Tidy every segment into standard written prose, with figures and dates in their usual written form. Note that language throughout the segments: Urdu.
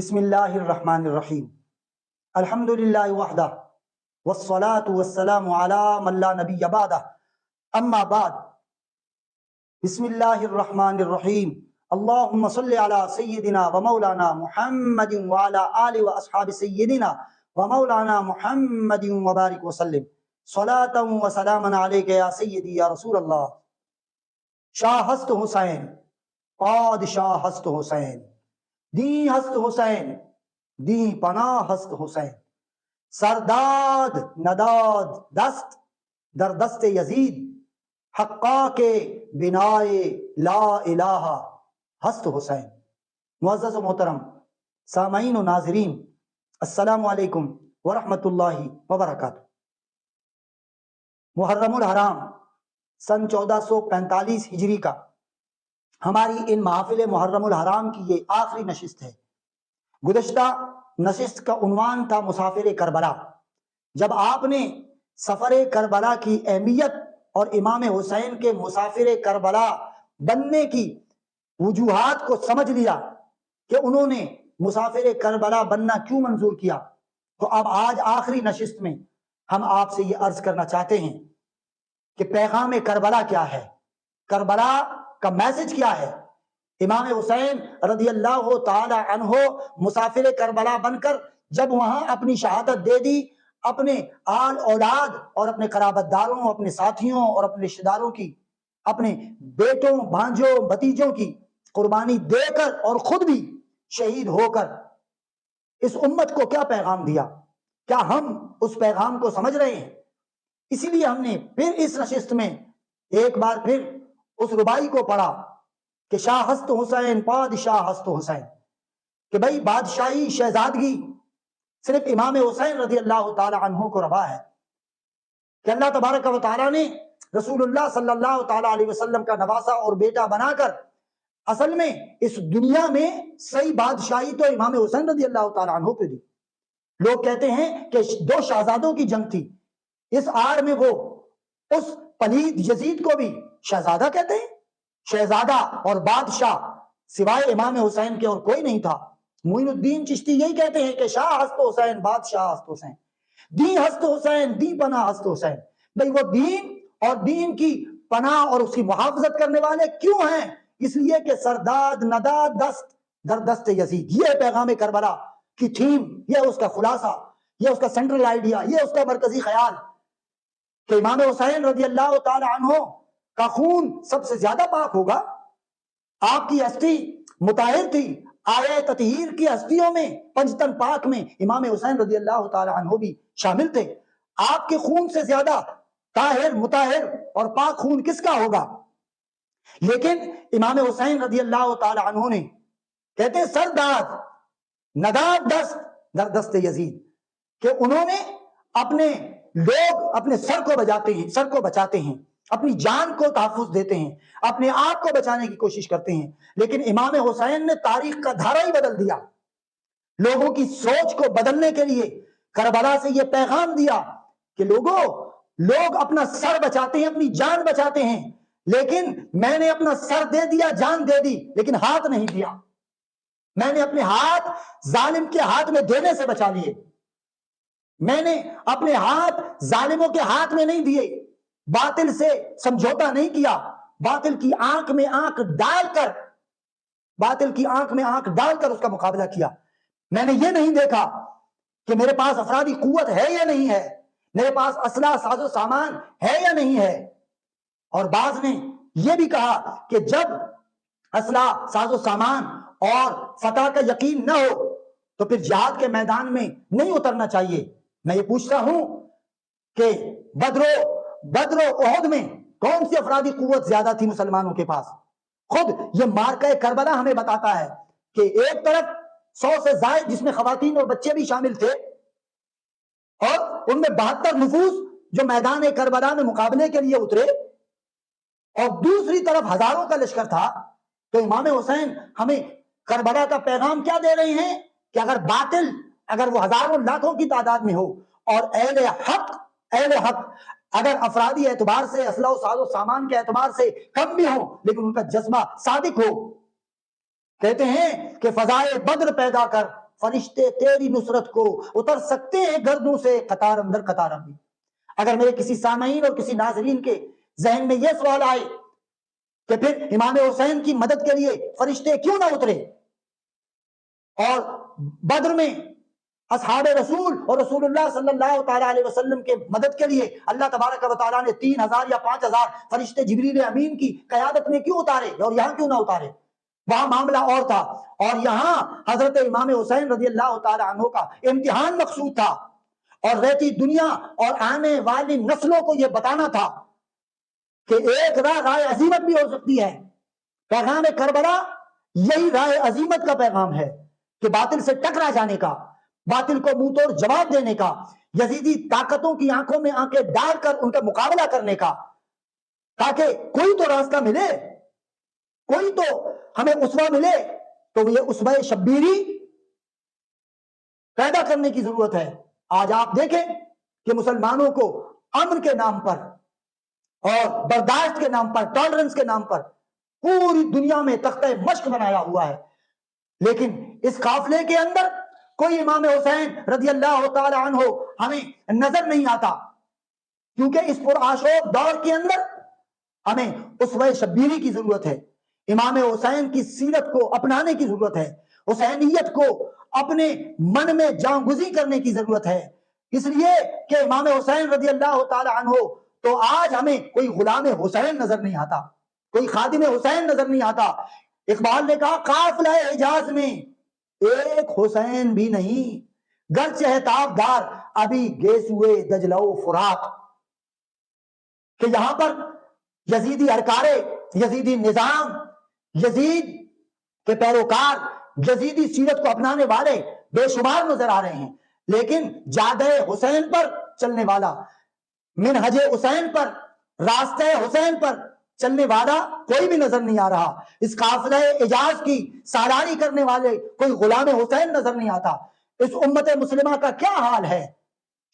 بسم اللہ الرحمن الرحیم الحمد للہ وحدہ والصلاة والسلام علی من لا نبی بعدہ اما بعد بسم اللہ الرحمن الرحیم اللہم صلی علی سیدنا و مولانا محمد وعلی آل و اصحاب سیدنا و مولانا محمد وبارک وسلم صلاة و سلاما علیک یا سیدی یا رسول اللہ۔ شاہ ہست حسین پادشاہ ہست حسین، دی ہست حسین دی پناہ ہست حسین، سرداد نداد دست در دست یزید، حقا کے بنائے لا الہ ہست حسین۔ معزز و محترم سامعین و ناظرین، السلام علیکم ورحمۃ اللہ وبرکاتہ۔ محرم الحرام سن 1445 ہجری کا ہماری ان محافل محرم الحرام کی یہ آخری نشست ہے۔ گزشتہ نشست کا عنوان تھا مسافر کربلا۔ جب آپ نے سفر کربلا کی اہمیت اور امام حسین کے مسافر کربلا بننے کی وجوہات کو سمجھ لیا کہ انہوں نے مسافر کربلا بننا کیوں منظور کیا، تو اب آج آخری نشست میں ہم آپ سے یہ عرض کرنا چاہتے ہیں کہ پیغام کربلا کیا ہے، کربلا کا میسج کیا ہے۔ امام حسین رضی اللہ تعالی عنہ مسافر کربلا بن کر جب وہاں اپنی شہادت دے دی، اپنے آل اولاد اور اپنے قرابت داروں، اپنے ساتھیوں اور اپنے رشتہ داروں کی، اپنے بیٹوں بھانجوں بھتیجوں کی قربانی دے کر اور خود بھی شہید ہو کر اس امت کو کیا پیغام دیا، کیا ہم اس پیغام کو سمجھ رہے ہیں؟ اسی لیے ہم نے پھر اس نشست میں ایک بار پھر اس ربائی کو پڑھا کہ شاہ ہست حسین پادشاہ ہست حسین، کہ بھئی بادشاہی شہزادگی صرف امام حسین رضی اللہ تعالی عنہ کو روا ہے، کہ اللہ تبارک و تعالی نے رسول اللہ صلی اللہ تعالی علیہ وسلم کا نواسا اور بیٹا بنا کر اصل میں اس دنیا میں صحیح بادشاہی تو امام حسین رضی اللہ تعالی عنہ کو دی۔ لوگ کہتے ہیں کہ دو شہزادوں کی جنگ تھی، اس آڑ میں وہ اس پلید یزید کو بھی شہزادہ کہتے ہیں۔ شہزادہ اور بادشاہ سوائے امام حسین کے اور کوئی نہیں تھا۔ معین الدین چشتی یہی کہتے ہیں کہ شاہ ہست حسین بادشاہ ہست حسین، دی ہست حسین دی پناہ ہست حسین۔ بھئی وہ دین اور دین کی پناہ اور اس کی محافظت کرنے والے کیوں ہیں؟ اس لیے کہ سرداد نداد دست در دست یزید۔ یہ پیغام کربلا کی تھیم، یہ اس کا خلاصہ، یہ اس کا سینٹرل آئیڈیا، یہ اس کا مرکزی خیال، کہ امام حسین رضی اللہ تعالی عنہ کا خون سب سے زیادہ پاک ہوگا۔ آپ کی ہستی مطہر تھی، آیہ تطہیر کی ہستیوں میں پنجتن پاک میں امام حسین رضی اللہ تعالی عنہ بھی شامل تھے۔ آپ کے خون سے زیادہ طاہر مطہر اور پاک خون کس کا ہوگا؟ لیکن امام حسین رضی اللہ تعالی عنہ نے کہتے ہیں سرداد نداد دست در دست یزید، کہ انہوں نے اپنے لوگ اپنے سر کو بچاتے ہیں، اپنی جان کو تحفظ دیتے ہیں، اپنے آپ کو بچانے کی کوشش کرتے ہیں، لیکن امام حسین نے تاریخ کا دھارا ہی بدل دیا۔ لوگوں کی سوچ کو بدلنے کے لیے کربلا سے یہ پیغام دیا کہ لوگ اپنا سر بچاتے ہیں، اپنی جان بچاتے ہیں، لیکن میں نے اپنا سر دے دیا، جان دے دی، لیکن ہاتھ نہیں دیا۔ میں نے اپنے ہاتھ ظالم کے ہاتھ میں دینے سے بچا لیے، میں نے اپنے ہاتھ ظالموں کے ہاتھ میں نہیں دیے، باطل سے سمجھوتا نہیں کیا، باطل کی آنکھ میں آنکھ ڈال کر اس کا مقابلہ کیا۔ میں نے یہ نہیں دیکھا کہ میرے پاس افرادی قوت ہے یا نہیں ہے، میرے پاس اسلحہ ساز و سامان ہے یا نہیں ہے۔ اور بعض نے یہ بھی کہا کہ جب اسلحہ ساز و سامان اور فتح کا یقین نہ ہو تو پھر جہاد کے میدان میں نہیں اترنا چاہیے۔ میں یہ پوچھتا ہوں کہ بدر و احد میں کون سی افرادی قوت زیادہ تھی مسلمانوں کے پاس؟ خود یہ مارکہ کربلا ہمیں بتاتا ہے کہ ایک طرف 100 سے زائد جس میں خواتین اور بچے بھی شامل تھے، اور ان میں 72 نفوس جو میدان کربلا میں مقابلے کے لیے اترے، اور دوسری طرف ہزاروں کا لشکر تھا۔ تو امام حسین ہمیں کربلا کا پیغام کیا دے رہے ہیں کہ اگر وہ ہزاروں لاکھوں کی تعداد میں ہو، اور اہل حق اگر افرادی اعتبار سے اسلحہ و ساز و سامان کے اعتبار سے کم بھی ہوں لیکن ان کا جذبہ صادق ہو، کہتے ہیں کہ فضائے بدر پیدا کر فرشتے تیری نصرت کو اتر سکتے ہیں گردوں سے قطار اندر قطار اندر۔ اگر میرے کسی سامعین اور کسی ناظرین کے ذہن میں یہ سوال آئے کہ پھر امام حسین کی مدد کے لیے فرشتے کیوں نہ اترے، اور بدر میں اصحاب رسول اور رسول اللہ صلی اللہ تعالیٰ علیہ وسلم کے مدد کے لیے اللہ تبارک و تعالیٰ نے 3000 یا 5000 فرشتے جبریل امین کی قیادت میں کیوں اتارے اور یہاں کیوں نہ اتارے؟ وہاں معاملہ اور تھا، اور یہاں حضرت امام حسین رضی اللہ تعالیٰ عنہ کا امتحان مقصود تھا، اور رہتی دنیا اور آنے والی نسلوں کو یہ بتانا تھا کہ ایک راہ رائے عظیمت بھی ہو سکتی ہے۔ پیغام کربلا یہی رائے عظیمت کا پیغام ہے کہ باطل سے ٹکرا جانے کا، باطل کو منہ توڑ جواب دینے کا، یزیدی طاقتوں کی آنکھوں میں آنکھیں ڈال کر ان کا مقابلہ کرنے کا، تاکہ کوئی تو راستہ ملے، کوئی تو ہمیں اسوہ ملے۔ تو یہ اسوہ شبیری پیدا کرنے کی ضرورت ہے۔ آج آپ دیکھیں کہ مسلمانوں کو امن کے نام پر اور برداشت کے نام پر، ٹالرنس کے نام پر پوری دنیا میں تختہ مشق بنایا ہوا ہے، لیکن اس قافلے کے اندر کوئی امام حسین رضی اللہ تعالی عنہ ہمیں نظر نہیں آتا، کیونکہ اس پرآشوب دور کے اندر ہمیں اسوہ شبیری کی ضرورت ہے، امام حسین کی سیرت کو اپنانے کی ضرورت ہے، حسینیت کو اپنے من میں جاں گزی کرنے کی ضرورت ہے، اس لیے کہ امام حسین رضی اللہ تعالی عنہ تو آج ہمیں کوئی غلام حسین نظر نہیں آتا، کوئی خادم حسین نظر نہیں آتا۔ اقبال نے کہا قافلہ حجاز میں ایک حسین بھی نہیں، گرچہ ہے تابدار ابھی گیسوئے دجلہ و فرات، کہ یہاں پر یزیدی ارکارے، یزیدی نظام، یزید کے پیروکار، یزیدی سیرت کو اپنانے والے بے شمار نظر آ رہے ہیں، لیکن جادہ حسین پر چلنے والا، منہج حسین پر، راستہ حسین پر چلنے والا کوئی بھی نظر نہیں آ رہا۔ اس قافلہ اعجاز کی سالاری کرنے والے کوئی غلام حسین نظر نہیں آتا۔ اس امت مسلمہ کا کیا حال ہے؟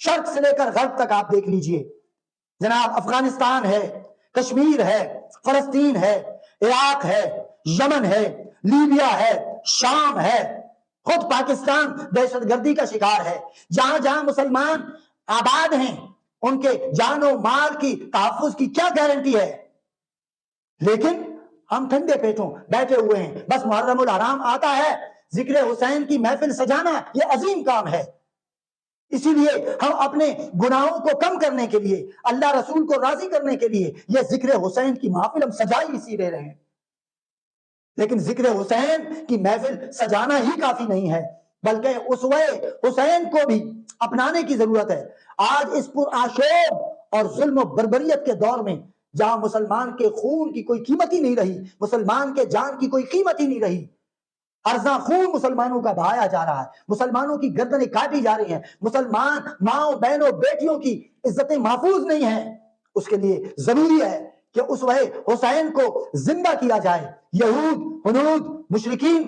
شرق سے لے کر غرب تک آپ دیکھ لیجئے، جناب افغانستان ہے، کشمیر ہے، فلسطین ہے، عراق ہے، یمن ہے، لیبیا ہے، شام ہے، خود پاکستان دہشت گردی کا شکار ہے۔ جہاں جہاں مسلمان آباد ہیں ان کے جان و مال کی تحفظ کی کیا گارنٹی ہے؟ لیکن ہم ٹھنڈے پیٹوں بیٹھے ہوئے ہیں، بس محرم الحرام آتا ہے، ذکر حسین کی محفل سجانا یہ عظیم کام ہے۔ اسی لیے ہم اپنے گناہوں کو کم کرنے کے لیے، اللہ رسول کو راضی کرنے کے لیے یہ ذکر حسین کی محفل ہم سجائی اسی لے رہے ہیں، لیکن ذکر حسین کی محفل سجانا ہی کافی نہیں ہے، بلکہ اسوہ حسین کو بھی اپنانے کی ضرورت ہے۔ آج اس پرآشوب اور ظلم و بربریت کے دور میں جہاں مسلمان کے خون کی کوئی قیمت ہی نہیں رہی، مسلمان کے جان کی کوئی قیمت ہی نہیں رہی، ارزاں خون مسلمانوں کا بہایا جا رہا ہے، مسلمانوں کی گردنیں کاٹی جا رہی ہیں، مسلمان ماؤں بہنوں بیٹیوں کی عزتیں محفوظ نہیں ہیں، اس کے لیے ضروری ہے کہ اسوہ حسین کو زندہ کیا جائے۔ یہود، ہنود، مشرکین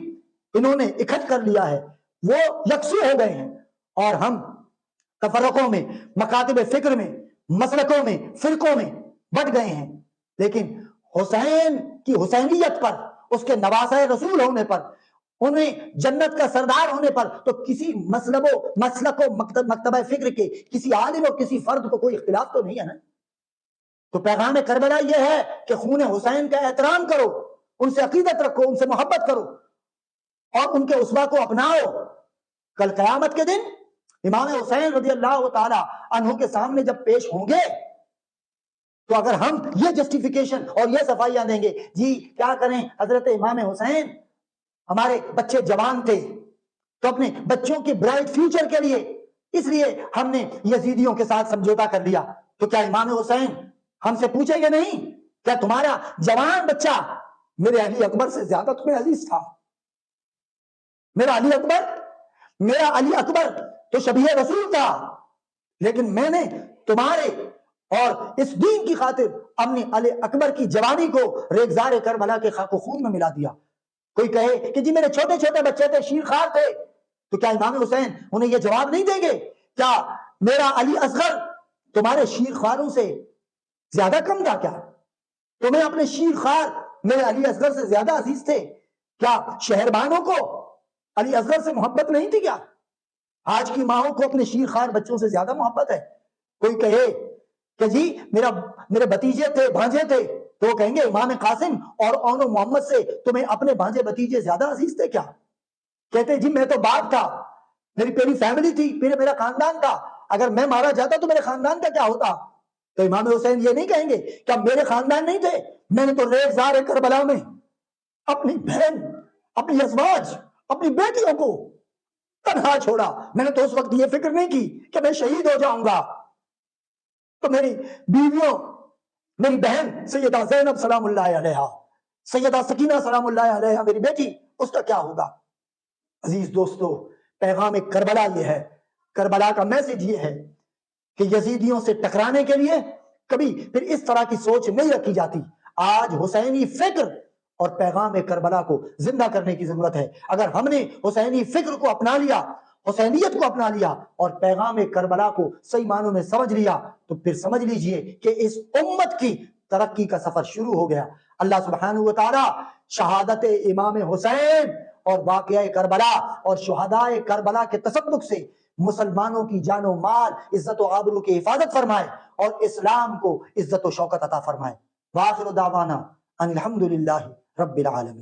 انہوں نے اکٹھ کر لیا ہے، وہ یکسو ہو گئے ہیں، اور ہم تفرقوں میں، مکاتب فکر میں، مسلکوں میں، فرقوں میں بٹ گئے ہیں، لیکن حسین کی حسینیت پر، اس کے نواسہ رسول ہونے پر، انہیں جنت کا سردار ہونے پر تو کسی مسلک و مکتبہ فکر کے کسی عالم اور کسی فرد کو کوئی اختلاف تو نہیں ہے نا۔ تو پیغام کربلا یہ ہے کہ خون حسین کا احترام کرو، ان سے عقیدت رکھو، ان سے محبت کرو، اور ان کے اسوہ کو اپناؤ۔ کل قیامت کے دن امام حسین رضی اللہ تعالی عنہ کے سامنے جب پیش ہوں گے تو اگر ہم یہ جسٹیفیکیشن اور یہ صفائیاں دیں گے، جی کیا کریں حضرت امام حسین ہمارے بچے جوان تھے تو اپنے بچوں کے برائٹ فیوچر کے لیے اس لیے ہم نے یزیدیوں کے ساتھ سمجھوتا کر لیا، تو کیا امام حسین ہم سے پوچھیں گے نہیں کیا تمہارا جوان بچہ میرے علی اکبر سے زیادہ تمہیں عزیز تھا؟ میرا علی اکبر تو شبیہ رسول تھا، لیکن میں نے تمہارے اور اس دین کی خاطر اپنے علی اکبر کی جوانی کو ریگزار کربلا کے خاک و خون میں ملا دیا۔ کوئی کہے کہ جی میرے چھوٹے چھوٹے بچے تھے، شیر خوار تھے، تو کیا امام حسین انہیں یہ جواب نہیں دیں گے؟ کیا میرا علی اصغر تمہارے شیر خواروں سے زیادہ کم تھا؟ کیا تمہیں اپنے شیر خوار میرے علی اصغر سے زیادہ عزیز تھے؟ کیا شہربانوں کو علی اصغر سے محبت نہیں تھی کیا؟ آج کی ماؤں کو اپنے شیر خوار بچوں سے زیادہ محبت ہے. کوئی کہے کہ جی میرے بھتیجے تھے، بھانجے تھے، تو وہ کہیں گے امام قاسم اور اون و محمد سے تمہیں اپنے بھانجے بھتیجے زیادہ عزیز تھے کیا؟ کہتے جی میں تو باپ تھا، میری پہلی فیملی تھی، میرا خاندان تھا، اگر میں مارا جاتا تو میرے خاندان کا کیا ہوتا؟ تو امام حسین یہ نہیں کہیں گے کہ میرے خاندان نہیں تھے، میں نے تو ریزگار کربلا میں اپنی بہن، اپنی ازواج، اپنی بیٹیوں کو تنہا چھوڑا. میں نے تو اس وقت یہ فکر نہیں کی کہ میں شہید ہو جاؤں گا تو میری بیویوں، میری بہن سیدہ زینب سلام اللہ علیہا، سیدہ سکینہ سلام اللہ علیہا، میری بیٹی، اس کا کیا ہوگا؟ عزیز دوستو، پیغام کربلا یہ ہے، کربلا کا میسج یہ ہے کہ یزیدیوں سے ٹکرانے کے لیے کبھی پھر اس طرح کی سوچ نہیں رکھی جاتی. آج حسینی فکر اور پیغام کربلا کو زندہ کرنے کی ضرورت ہے. اگر ہم نے حسینی فکر کو اپنا لیا، حسینیت کو اپنا لیا اور پیغام کربلا کو صحیح معنوں میں سمجھ لیا تو پھر سمجھ لیجئے کہ اس امت کی ترقی کا سفر شروع ہو گیا. اللہ سبحانہ و تعالی شہادت امام حسین اور واقعہ کربلا اور شہداء کربلا کے تصدق سے مسلمانوں کی جان و مال، عزت و آبرو کی حفاظت فرمائے اور اسلام کو عزت و شوکت عطا فرمائے. وآخر دعوانا ان الحمدللہ رب العالمین.